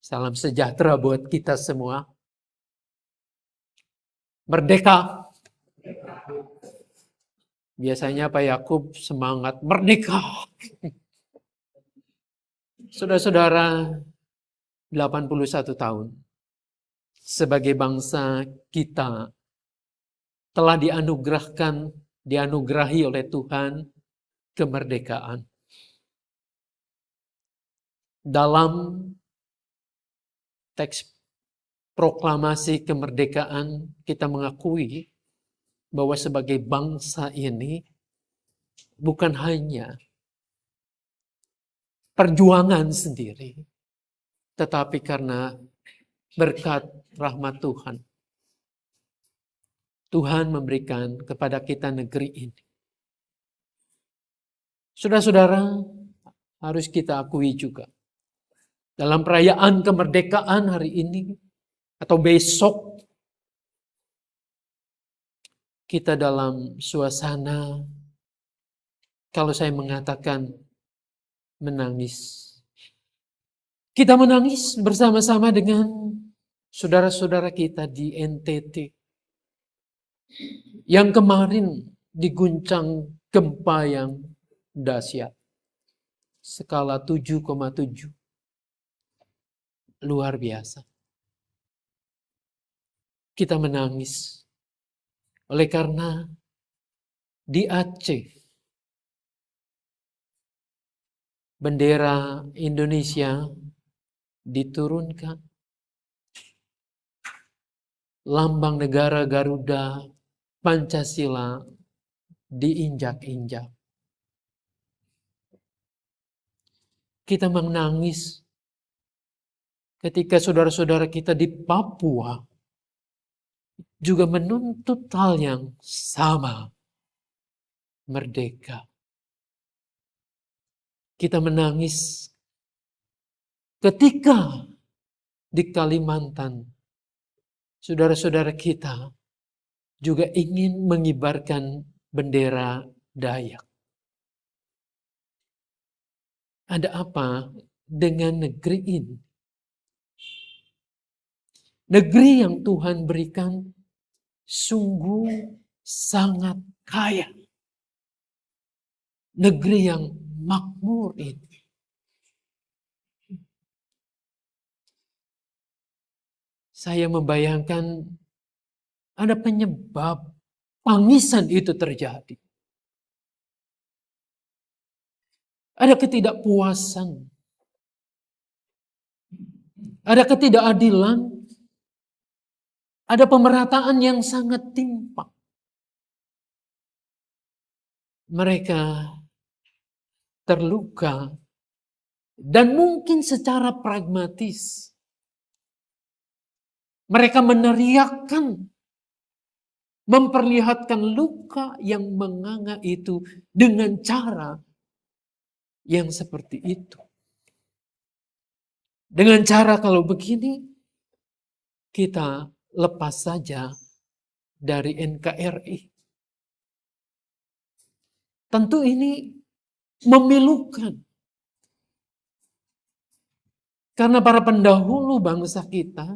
Salam sejahtera buat kita semua. Merdeka. Biasanya Pak Yakub semangat merdeka. Saudara-saudara, 81 tahun. Sebagai bangsa kita telah dianugerahi oleh Tuhan kemerdekaan. Dalam teks proklamasi kemerdekaan kita mengakui bahwa sebagai bangsa ini bukan hanya perjuangan sendiri, tetapi karena berkat rahmat Tuhan, Tuhan memberikan kepada kita negeri ini. Saudara-saudara, harus kita akui juga, dalam perayaan kemerdekaan hari ini atau besok, kita dalam suasana, kalau saya mengatakan menangis. Kita menangis bersama-sama dengan saudara-saudara kita di NTT yang kemarin diguncang gempa yang dahsyat. Skala 7,7. Luar biasa. Kita menangis oleh karena di Aceh bendera Indonesia diturunkan, lambang negara Garuda Pancasila diinjak-injak. Kita menangis ketika saudara-saudara kita di Papua juga menuntut hal yang sama, merdeka. Kita menangis ketika di Kalimantan saudara-saudara kita juga ingin mengibarkan bendera Dayak. Ada apa dengan negeri ini? Negeri yang Tuhan berikan sungguh sangat kaya. Negeri yang makmur ini. Saya membayangkan ada penyebab tangisan itu terjadi. Ada ketidakpuasan. Ada ketidakadilan. Ada pemerataan yang sangat timpang. Mereka terluka dan mungkin secara pragmatis mereka meneriakkan, memperlihatkan luka yang menganga itu dengan cara yang seperti itu. Dengan cara kalau begini, kita lepas saja dari NKRI. Tentu ini memilukan. Karena para pendahulu bangsa kita,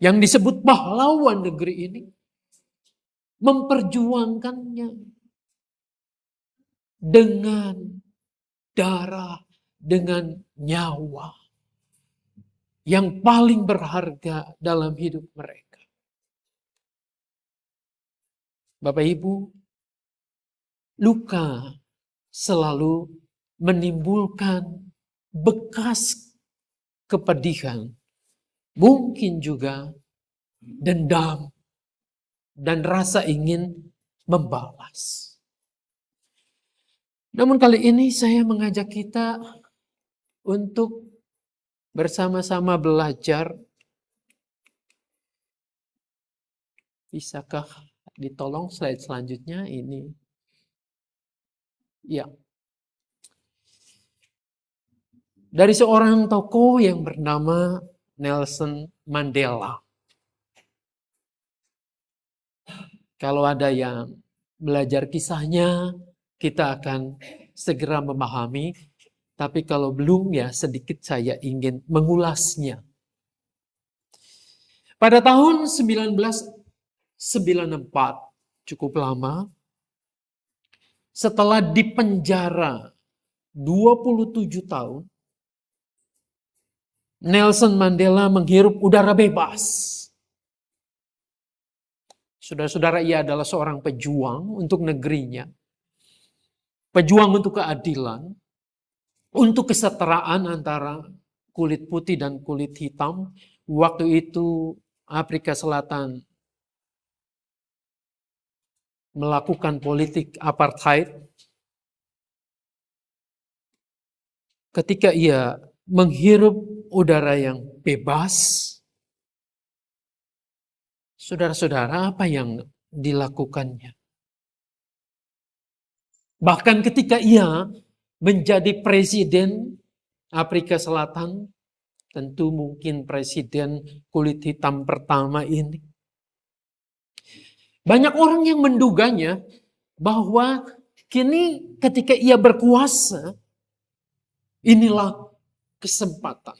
yang disebut pahlawan negeri ini, memperjuangkannya dengan darah, dengan nyawa yang paling berharga dalam hidup mereka. Bapak Ibu, luka selalu menimbulkan bekas kepedihan, mungkin juga dendam dan rasa ingin membalas. Namun kali ini saya mengajak kita untuk bersama-sama belajar. Bisakah ditolong slide selanjutnya ini? Ya. Dari seorang tokoh yang bernama Nelson Mandela. Kalau ada yang belajar kisahnya, kita akan segera memahami Tapi kalau belum ya sedikit saya ingin mengulasnya. Pada tahun 1994, cukup lama, setelah dipenjara 27 tahun, Nelson Mandela menghirup udara bebas. Saudara-saudara, ia adalah seorang pejuang untuk negerinya. Pejuang untuk keadilan, untuk kesetaraan antara kulit putih dan kulit hitam. Waktu itu Afrika Selatan melakukan politik apartheid. Ketika ia menghirup udara yang bebas, saudara-saudara, apa yang dilakukannya? Bahkan ketika ia menjadi presiden Afrika Selatan, tentu mungkin presiden kulit hitam pertama ini, banyak orang yang menduganya bahwa kini ketika ia berkuasa, inilah kesempatan.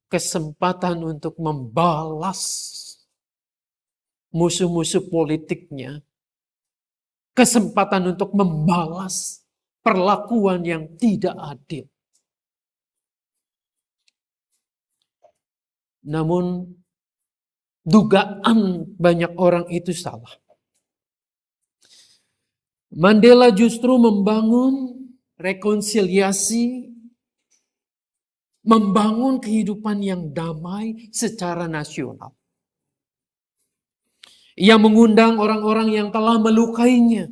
Kesempatan untuk membalas musuh-musuh politiknya. Kesempatan untuk membalas perlakuan yang tidak adil. Namun dugaan banyak orang itu salah. Mandela justru membangun rekonsiliasi, membangun kehidupan yang damai secara nasional. Ia mengundang orang-orang yang telah melukainya.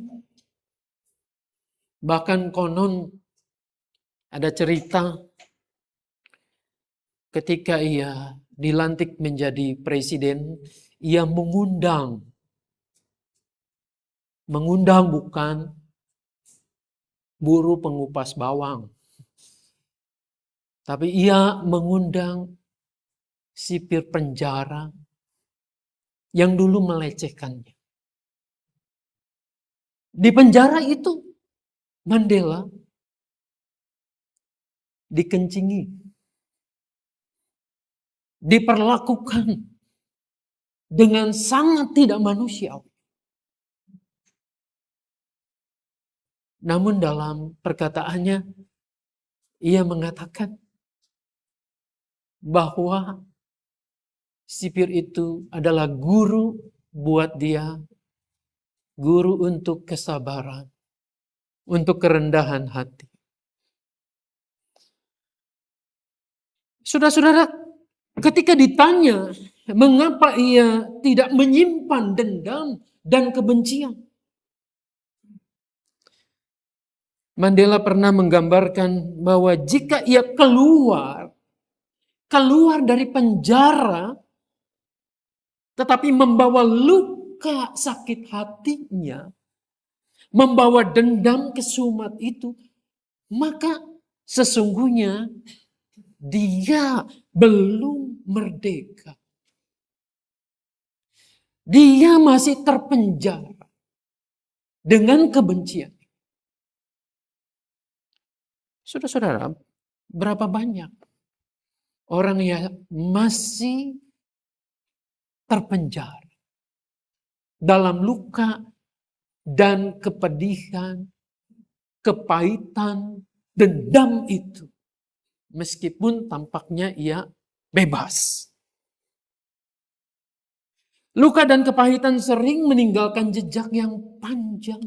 Bahkan konon ada cerita ketika ia dilantik menjadi presiden, ia mengundang bukan buruh pengupas bawang, tapi ia mengundang sipir penjara yang dulu melecehkannya. Di penjara itu Mandela dikencingi, diperlakukan dengan sangat tidak manusiawi. Namun dalam perkataannya, ia mengatakan bahwa sipir itu adalah guru buat dia, guru untuk kesabaran, untuk kerendahan hati. Saudara-saudara, ketika ditanya mengapa ia tidak menyimpan dendam dan kebencian, Mandela pernah menggambarkan bahwa jika ia keluar dari penjara, tetapi membawa luka sakit hatinya, membawa dendam kesumat itu, maka sesungguhnya dia belum merdeka. Dia masih terpenjara dengan kebencian. Saudara-saudara, berapa banyak orang yang masih terpenjara dalam luka dan kepedihan, kepahitan, dendam itu. Meskipun tampaknya ia bebas. Luka dan kepahitan sering meninggalkan jejak yang panjang.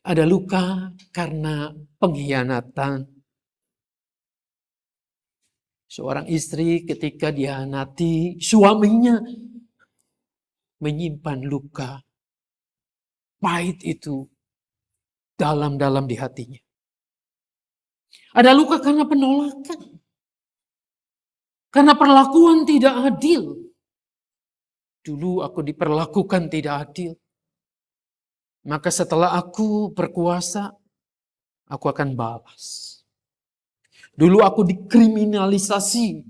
Ada luka karena pengkhianatan. Seorang istri ketika dihianati suaminya menyimpan luka pahit itu dalam-dalam di hatinya. Ada luka karena penolakan. Karena perlakuan tidak adil. Dulu aku diperlakukan tidak adil. Maka setelah aku berkuasa, aku akan balas. Dulu aku dikriminalisasi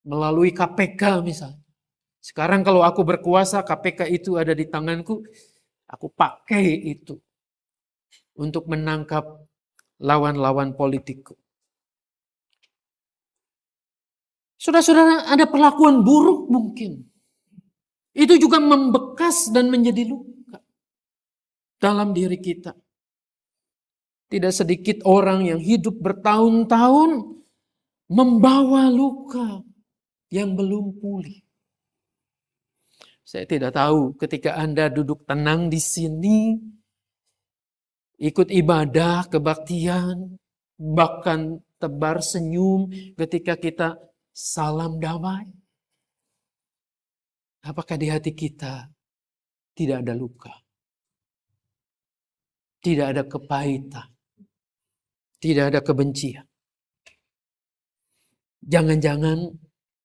melalui KPK misalnya. Sekarang kalau aku berkuasa, KPK itu ada di tanganku, aku pakai itu untuk menangkap lawan-lawan politikku. Saudara-saudara, ada perlakuan buruk mungkin. Itu juga membekas dan menjadi luka dalam diri kita. Tidak sedikit orang yang hidup bertahun-tahun membawa luka yang belum pulih. Saya tidak tahu ketika Anda duduk tenang di sini, ikut ibadah, kebaktian, bahkan tebar senyum ketika kita salam damai. Apakah di hati kita tidak ada luka? Tidak ada kepahitan? Tidak ada kebencian? Jangan-jangan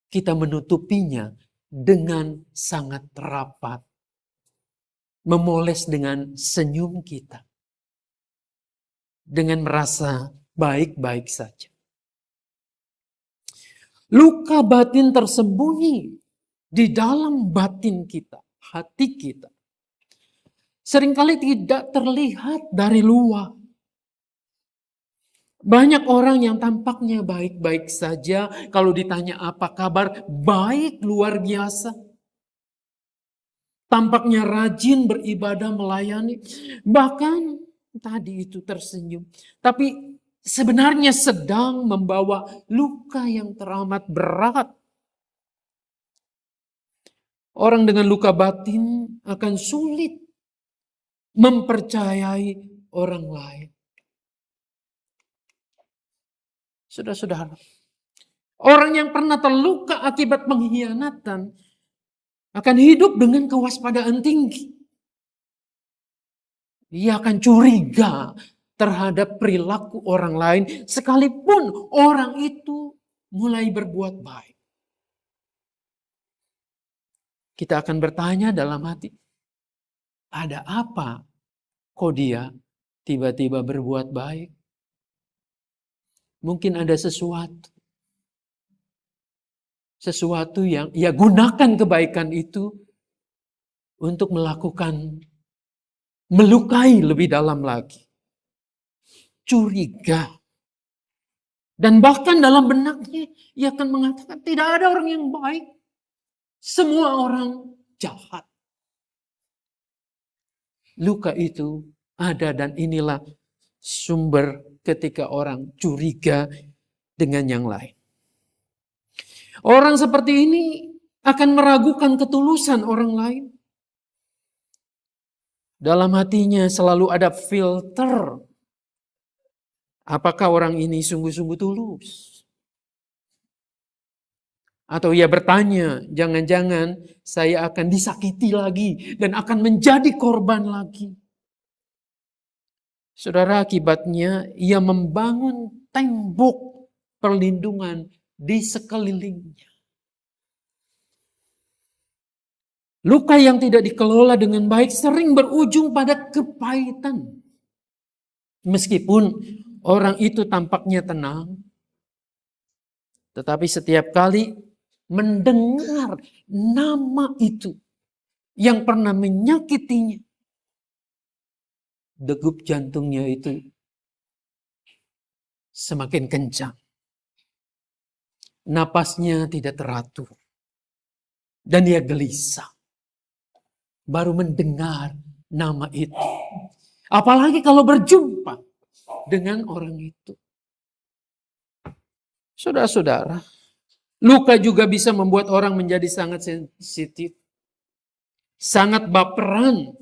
kita menutupinya dengan sangat rapat. Memoles dengan senyum kita. Dengan merasa baik-baik saja. Luka batin tersembunyi di dalam batin kita, hati kita. Seringkali tidak terlihat dari luar. Banyak orang yang tampaknya baik-baik saja, kalau ditanya apa kabar, baik luar biasa. Tampaknya rajin beribadah melayani, bahkan tadi itu tersenyum. Tapi sebenarnya sedang membawa luka yang teramat berat. Orang dengan luka batin akan sulit mempercayai orang lain. Saudara-saudara, orang yang pernah terluka akibat pengkhianatan akan hidup dengan kewaspadaan tinggi. Ia akan curiga terhadap perilaku orang lain sekalipun orang itu mulai berbuat baik. Kita akan bertanya dalam hati, ada apa kok dia tiba-tiba berbuat baik? Mungkin ada sesuatu yang ia gunakan kebaikan itu untuk melakukan, melukai lebih dalam lagi. Curiga. Dan bahkan dalam benaknya ia akan mengatakan tidak ada orang yang baik. Semua orang jahat. Luka itu ada dan inilah sumber ketika orang curiga dengan yang lain. Orang seperti ini akan meragukan ketulusan orang lain. Dalam hatinya selalu ada filter. Apakah orang ini sungguh-sungguh tulus? Atau ia bertanya, jangan-jangan saya akan disakiti lagi dan akan menjadi korban lagi. Saudara, akibatnya ia membangun tembok perlindungan di sekelilingnya. Luka yang tidak dikelola dengan baik sering berujung pada kepahitan. Meskipun orang itu tampaknya tenang, tetapi setiap kali mendengar nama itu yang pernah menyakitinya, degup jantungnya itu semakin kencang. Napasnya tidak teratur. Dan dia gelisah. Baru mendengar nama itu. Apalagi kalau berjumpa dengan orang itu. Saudara-saudara, luka juga bisa membuat orang menjadi sangat sensitif. Sangat baperan.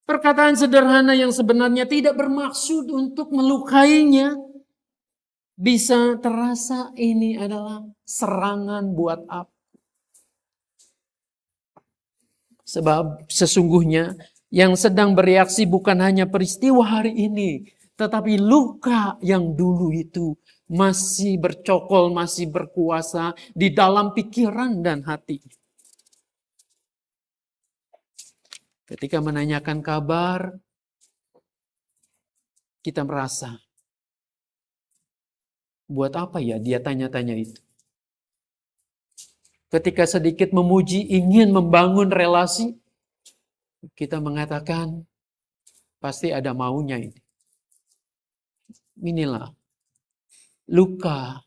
Perkataan sederhana yang sebenarnya tidak bermaksud untuk melukainya, bisa terasa ini adalah serangan buat apa. Sebab sesungguhnya yang sedang bereaksi bukan hanya peristiwa hari ini, tetapi luka yang dulu itu masih bercokol, masih berkuasa di dalam pikiran dan hati. Ketika menanyakan kabar, kita merasa, buat apa ya dia tanya-tanya itu? Ketika sedikit memuji, ingin membangun relasi, kita mengatakan, Pasti ada maunya ini. Inilah luka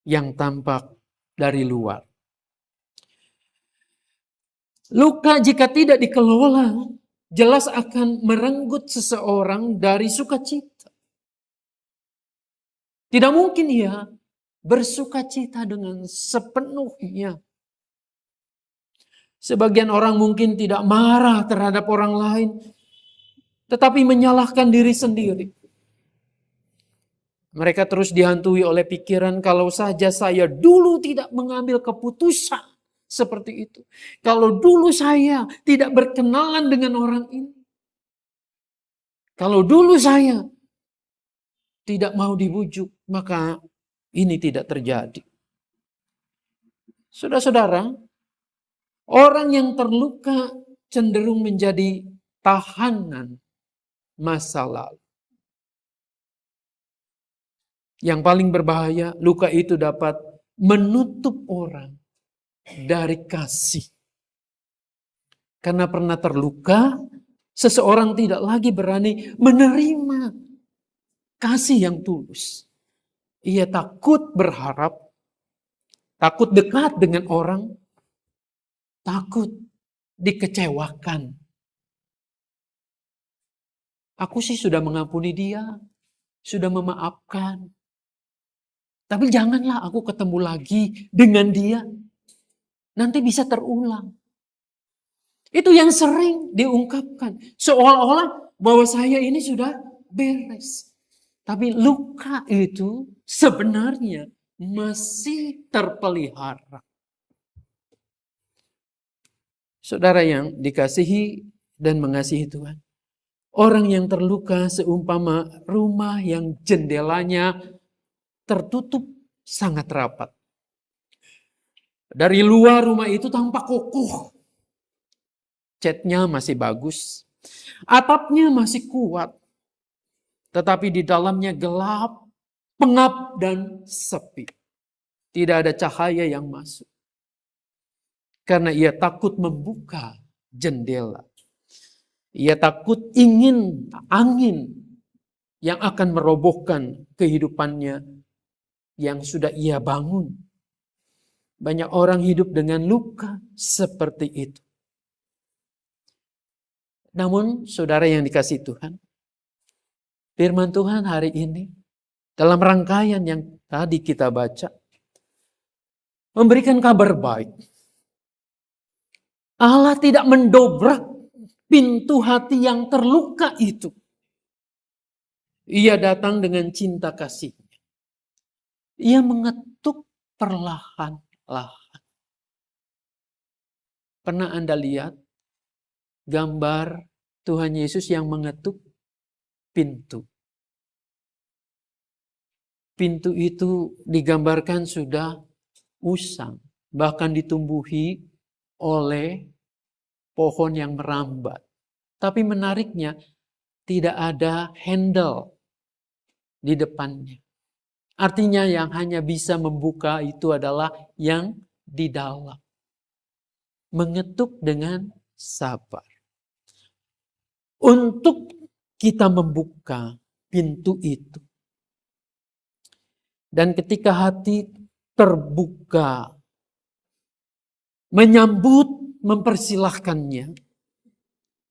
yang tampak dari luar. Luka jika tidak dikelola, jelas akan merenggut seseorang dari sukacita. Tidak mungkin ia bersukacita dengan sepenuhnya. Sebagian orang mungkin tidak marah terhadap orang lain, tetapi menyalahkan diri sendiri. Mereka terus dihantui oleh pikiran, kalau saja saya dulu tidak mengambil keputusan seperti itu. Kalau dulu saya tidak berkenalan dengan orang ini. Kalau dulu saya tidak mau dibujuk, maka ini tidak terjadi. Saudara-saudara, orang yang terluka cenderung menjadi tahanan masa lalu. Yang paling berbahaya, luka itu dapat menutup orang dari kasih. Karena pernah terluka, seseorang tidak lagi berani menerima kasih yang tulus. Ia takut berharap, takut dekat dengan orang, takut dikecewakan. Aku sih sudah mengampuni dia, sudah memaafkan. Tapi janganlah aku ketemu lagi dengan dia. Nanti bisa terulang. Itu yang sering diungkapkan. Seolah-olah bahwa saya ini sudah beres. Tapi luka itu sebenarnya masih terpelihara. Saudara yang dikasihi dan mengasihi Tuhan. Orang yang terluka seumpama rumah yang jendelanya tertutup sangat rapat. Dari luar rumah itu tampak kokoh. Catnya masih bagus. Atapnya masih kuat. Tetapi di dalamnya gelap, pengap dan sepi. Tidak ada cahaya yang masuk. Karena ia takut membuka jendela. Ia takut ingin angin yang akan merobohkan kehidupannya yang sudah ia bangun. Banyak orang hidup dengan luka seperti itu. Namun saudara yang dikasihi Tuhan, firman Tuhan hari ini dalam rangkaian yang tadi kita baca memberikan kabar baik. Allah tidak mendobrak pintu hati yang terluka itu. Ia datang dengan cinta kasih. Ia mengetuk perlahan-lahan. Pernah Anda lihat gambar Tuhan Yesus yang mengetuk pintu? Pintu itu digambarkan sudah usang, bahkan ditumbuhi oleh pohon yang merambat. Tapi menariknya, tidak ada handle di depannya. Artinya yang hanya bisa membuka itu adalah yang di dalam. Mengetuk dengan sabar. Untuk kita membuka pintu itu. Dan ketika hati terbuka, menyambut, mempersilahkannya,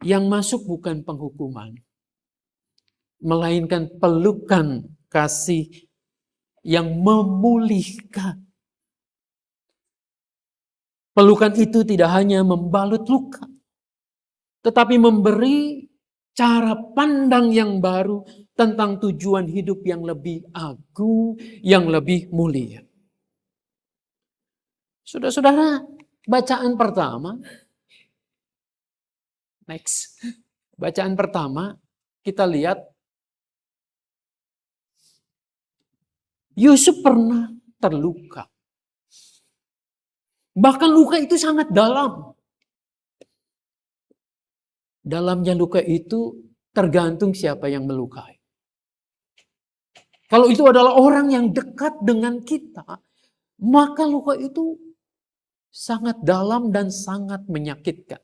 yang masuk bukan penghukuman, melainkan pelukan kasih yang memulihkan. Pelukan itu tidak hanya membalut luka, tetapi memberi cara pandang yang baru tentang tujuan hidup yang lebih agung, yang lebih mulia. Saudara-saudara, bacaan pertama. Next. Bacaan pertama, kita lihat Yusuf pernah terluka. Bahkan luka itu sangat dalam. Dalamnya luka itu tergantung siapa yang melukai. Kalau itu adalah orang yang dekat dengan kita, maka luka itu sangat dalam dan sangat menyakitkan.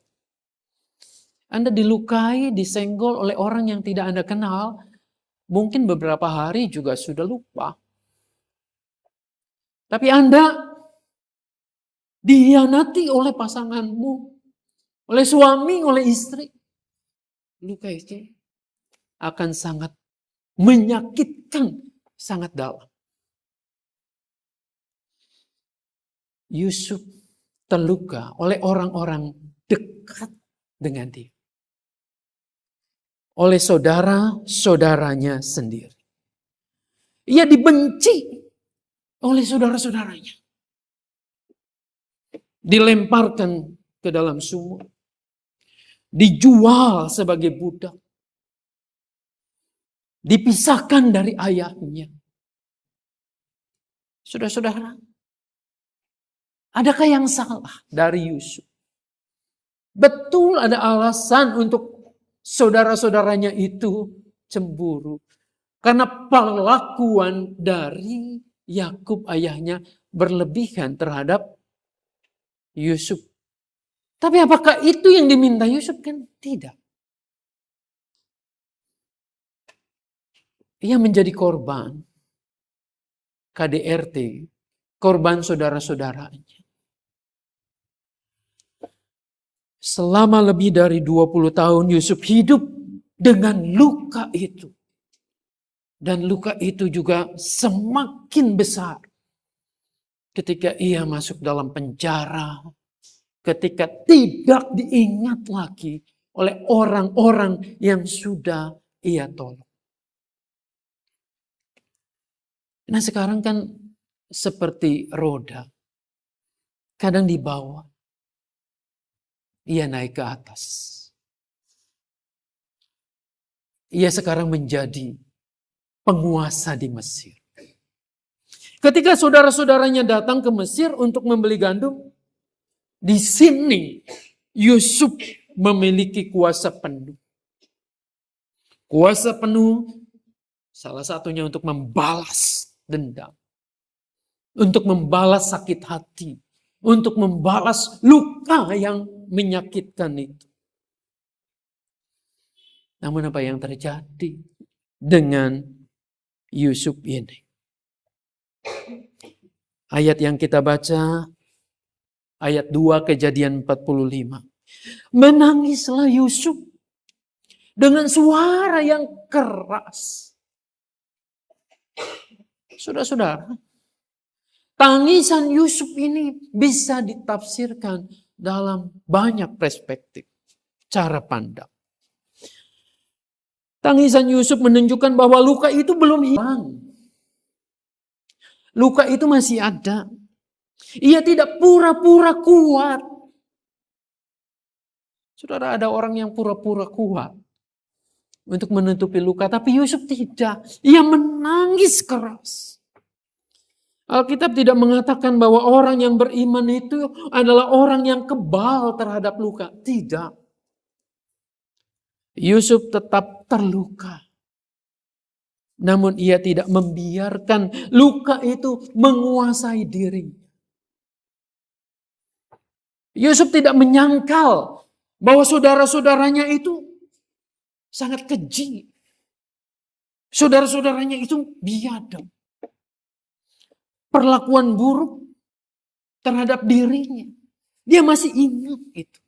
Anda dilukai, disenggol oleh orang yang tidak Anda kenal, mungkin beberapa hari juga sudah lupa. Tapi Anda dihianati oleh pasanganmu, oleh suami, oleh istri. Luka itu akan sangat menyakitkan, sangat dalam. Yusuf terluka oleh orang-orang dekat dengan dia. Oleh saudara-saudaranya sendiri. Ia dibenci oleh saudara-saudaranya. Dilemparkan ke dalam sumur. Dijual sebagai budak. Dipisahkan dari ayahnya. Saudara-saudara, adakah yang salah dari Yusuf? Betul ada alasan untuk saudara-saudaranya itu cemburu. Karena perlakuan dari Yakub ayahnya berlebihan terhadap Yusuf. Tapi apakah itu yang diminta Yusuf? Kan tidak. Ia menjadi korban KDRT, korban saudara-saudaranya. Selama lebih dari 20 tahun Yusuf hidup dengan luka itu. Dan luka itu juga semakin besar ketika ia masuk dalam penjara. Ketika tidak diingat lagi oleh orang-orang yang sudah ia tolong. Nah sekarang kan seperti roda. Kadang di bawah. Ia naik ke atas. Ia sekarang menjadi penguasa di Mesir. Ketika saudara-saudaranya datang ke Mesir untuk membeli gandum, di sini Yusuf memiliki kuasa penuh. Kuasa penuh salah satunya untuk membalas dendam. Untuk membalas sakit hati. Untuk membalas luka yang menyakitkan itu. Namun apa yang terjadi dengan Yusuf ini? Ayat yang kita baca, ayat 2 Kejadian 45. Menangislah Yusuf dengan suara yang keras. Saudara-saudara, tangisan Yusuf ini bisa ditafsirkan dalam banyak perspektif, cara pandang. Tangisan Yusuf menunjukkan bahwa luka itu belum hilang. Luka itu masih ada. Ia tidak pura-pura kuat. Saudara, ada orang yang pura-pura kuat untuk menutupi luka, tapi Yusuf tidak. Ia menangis keras. Alkitab tidak mengatakan bahwa orang yang beriman itu adalah orang yang kebal terhadap luka. Tidak. Yusuf tetap terluka. Namun ia tidak membiarkan luka itu menguasai dirinya. Yusuf tidak menyangkal bahwa saudara-saudaranya itu sangat keji. Saudara-saudaranya itu biadab. Perlakuan buruk terhadap dirinya. Dia masih ingat itu.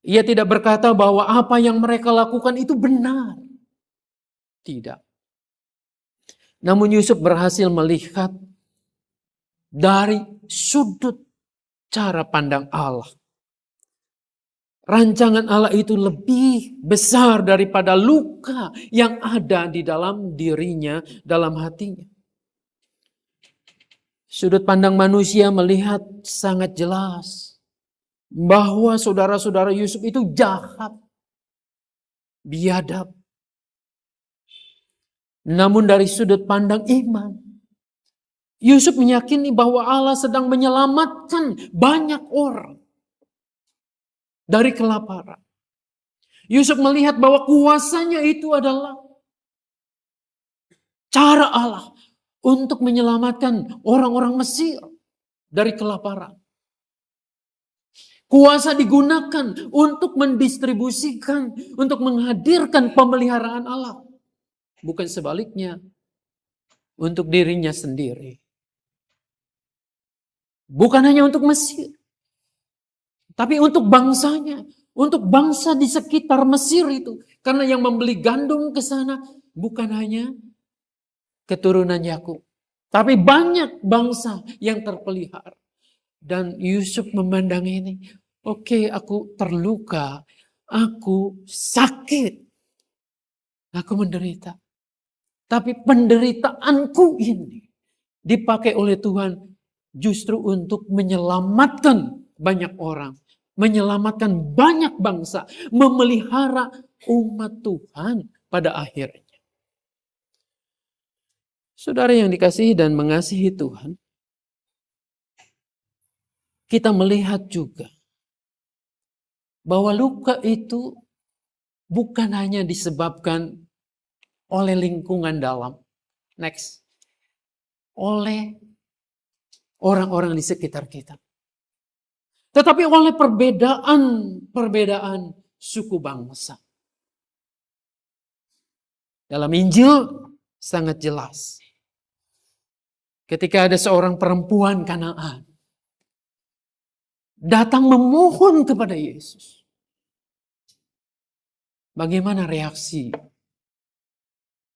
Ia tidak berkata bahwa apa yang mereka lakukan itu benar. Tidak. Namun Yusuf berhasil melihat dari sudut cara pandang Allah. Rancangan Allah itu lebih besar daripada luka yang ada di dalam dirinya, dalam hatinya. Sudut pandang manusia melihat sangat jelas bahwa saudara-saudara Yusuf itu jahat, biadab. Namun dari sudut pandang iman, Yusuf meyakini bahwa Allah sedang menyelamatkan banyak orang dari kelaparan. Yusuf melihat bahwa kuasanya itu adalah cara Allah untuk menyelamatkan orang-orang Mesir dari kelaparan. Kuasa digunakan untuk mendistribusikan, untuk menghadirkan pemeliharaan Allah. Bukan sebaliknya, untuk dirinya sendiri. Bukan hanya untuk Mesir, tapi untuk bangsanya. Untuk bangsa di sekitar Mesir itu. Karena yang membeli gandum ke sana bukan hanya keturunan Yakub, tapi banyak bangsa yang terpelihara. Dan Yusuf memandang ini, oke, aku terluka, aku sakit, aku menderita. Tapi penderitaanku ini dipakai oleh Tuhan justru untuk menyelamatkan banyak orang, menyelamatkan banyak bangsa, memelihara umat Tuhan pada akhirnya. Saudara yang dikasihi dan mengasihi Tuhan, kita melihat juga bahwa luka itu bukan hanya disebabkan oleh lingkungan dalam. Next. Oleh orang-orang di sekitar kita. Tetapi oleh perbedaan suku bangsa. Dalam Injil sangat jelas. Ketika ada seorang perempuan Kanaan datang memohon kepada Yesus. Bagaimana reaksi?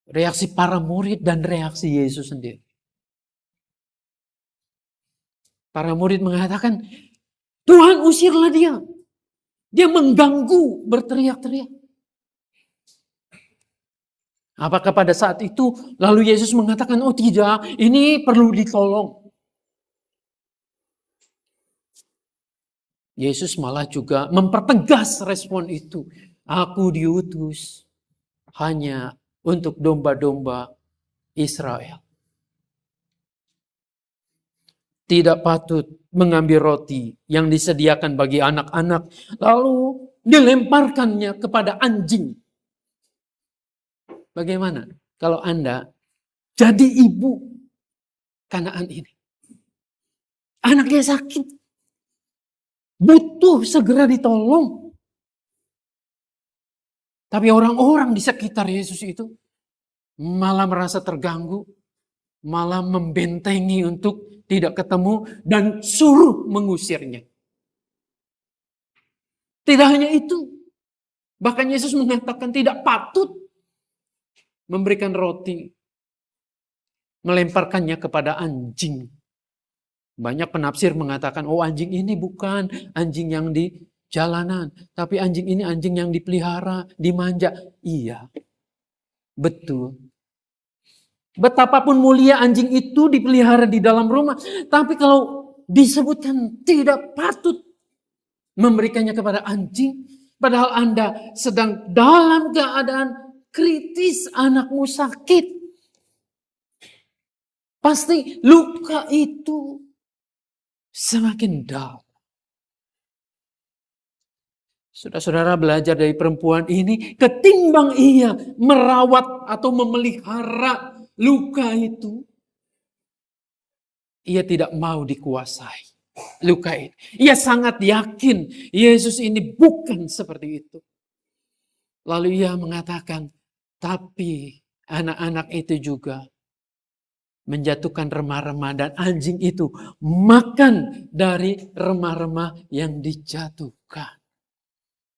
Reaksi para murid dan reaksi Yesus sendiri. Para murid mengatakan, Tuhan usirlah dia. Dia mengganggu, berteriak-teriak. Apakah pada saat itu lalu Yesus mengatakan, oh tidak, ini perlu ditolong. Yesus malah juga mempertegas respon itu. Aku diutus hanya untuk domba-domba Israel. Tidak patut mengambil roti yang disediakan bagi anak-anak, lalu dilemparkannya kepada anjing. Bagaimana kalau Anda jadi ibu Kanaan ini? Anaknya sakit. Butuh segera ditolong. Tapi orang-orang di sekitar Yesus itu malah merasa terganggu, malah membentengi untuk tidak ketemu dan suruh mengusirnya. Tidak hanya itu, bahkan Yesus mengatakan tidak patut memberikan roti, melemparkannya kepada anjing. Banyak penafsir mengatakan, oh anjing ini bukan anjing yang di jalanan, tapi anjing ini anjing yang dipelihara, dimanja. Iya, betul. Betapapun mulia anjing itu dipelihara di dalam rumah, tapi kalau disebutkan tidak patut memberikannya kepada anjing, padahal Anda sedang dalam keadaan kritis, anakmu sakit. Pasti luka itu semakin dalam. Saudara-saudara belajar dari perempuan ini, ketimbang ia merawat atau memelihara luka itu, ia tidak mau dikuasai luka ini. Ia sangat yakin Yesus ini bukan seperti itu. Lalu ia mengatakan, tapi anak-anak itu juga menjatuhkan remah-remah dan anjing itu makan dari remah-remah yang dijatuhkan.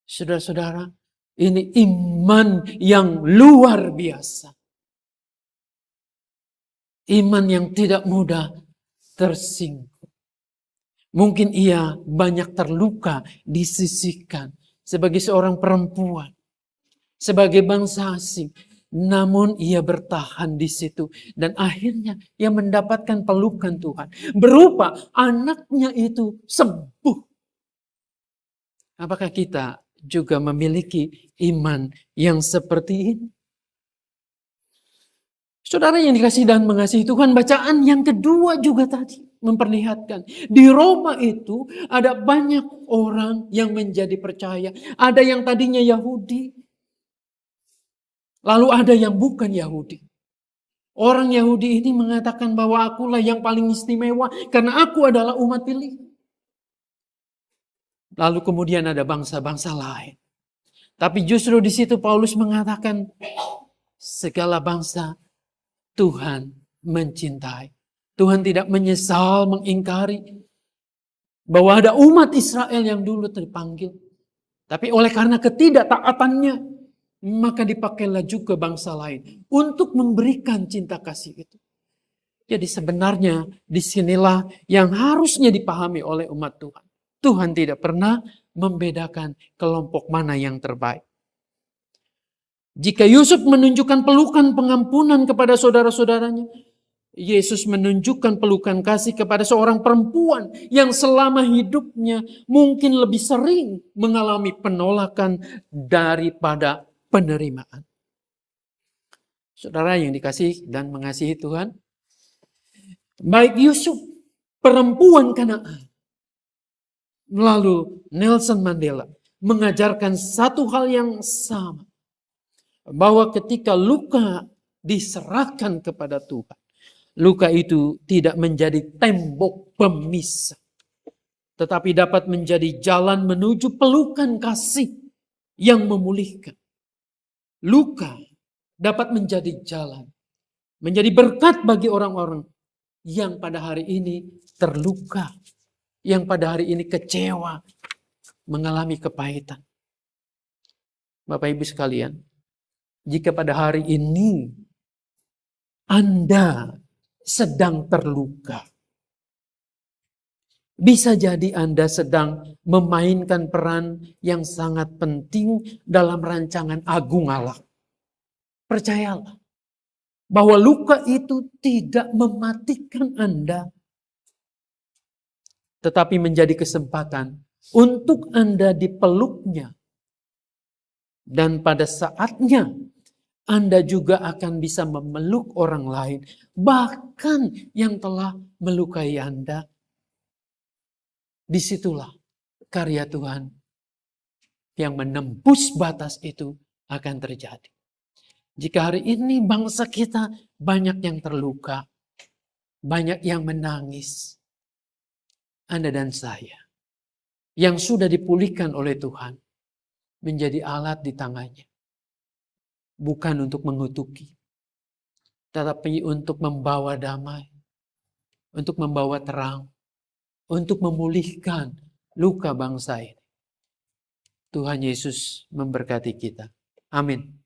Saudara-saudara, ini iman yang luar biasa. Iman yang tidak mudah tersinggung. Mungkin ia banyak terluka, disisihkan sebagai seorang perempuan, sebagai bangsa asing. Namun ia bertahan di situ dan akhirnya ia mendapatkan pelukan Tuhan. Berupa anaknya itu sembuh. Apakah kita juga memiliki iman yang seperti ini? Saudara yang dikasihi dan mengasihi Tuhan, bacaan yang kedua juga tadi memperlihatkan. Di Roma itu ada banyak orang yang menjadi percaya. Ada yang tadinya Yahudi, lalu ada yang bukan Yahudi. Orang Yahudi ini mengatakan bahwa akulah yang paling istimewa karena aku adalah umat pilih. Lalu kemudian ada bangsa-bangsa lain. Tapi justru di situ Paulus mengatakan segala bangsa Tuhan mencintai. Tuhan tidak menyesal mengingkari bahwa ada umat Israel yang dulu terpanggil. Tapi oleh karena ketidaktaatannya, maka dipakailah juga bangsa lain untuk memberikan cinta kasih itu. Jadi sebenarnya disinilah yang harusnya dipahami oleh umat Tuhan. Tuhan tidak pernah membedakan kelompok mana yang terbaik. Jika Yusuf menunjukkan pelukan pengampunan kepada saudara-saudaranya, Yesus menunjukkan pelukan kasih kepada seorang perempuan yang selama hidupnya mungkin lebih sering mengalami penolakan daripada penerimaan. Saudara yang dikasihi dan mengasihi Tuhan, baik Yusuf, perempuan Kanaan, lalu Nelson Mandela mengajarkan satu hal yang sama. Bahwa ketika luka diserahkan kepada Tuhan, luka itu tidak menjadi tembok pemisah. Tetapi dapat menjadi jalan menuju pelukan kasih yang memulihkan. Luka dapat menjadi jalan, menjadi berkat bagi orang-orang yang pada hari ini terluka, yang pada hari ini kecewa, mengalami kepahitan. Bapak Ibu sekalian, jika pada hari ini Anda sedang terluka, bisa jadi Anda sedang memainkan peran yang sangat penting dalam rancangan agung Allah. Percayalah bahwa luka itu tidak mematikan Anda, tetapi menjadi kesempatan untuk Anda dipeluknya. Dan pada saatnya Anda juga akan bisa memeluk orang lain, bahkan yang telah melukai Anda. Disitulah karya Tuhan yang menembus batas itu akan terjadi. Jika hari ini bangsa kita banyak yang terluka, banyak yang menangis, Anda dan saya yang sudah dipulihkan oleh Tuhan menjadi alat di tangannya. Bukan untuk mengutuki, tetapi untuk membawa damai, untuk membawa terang, untuk memulihkan luka bangsa ini. Tuhan Yesus memberkati kita. Amin.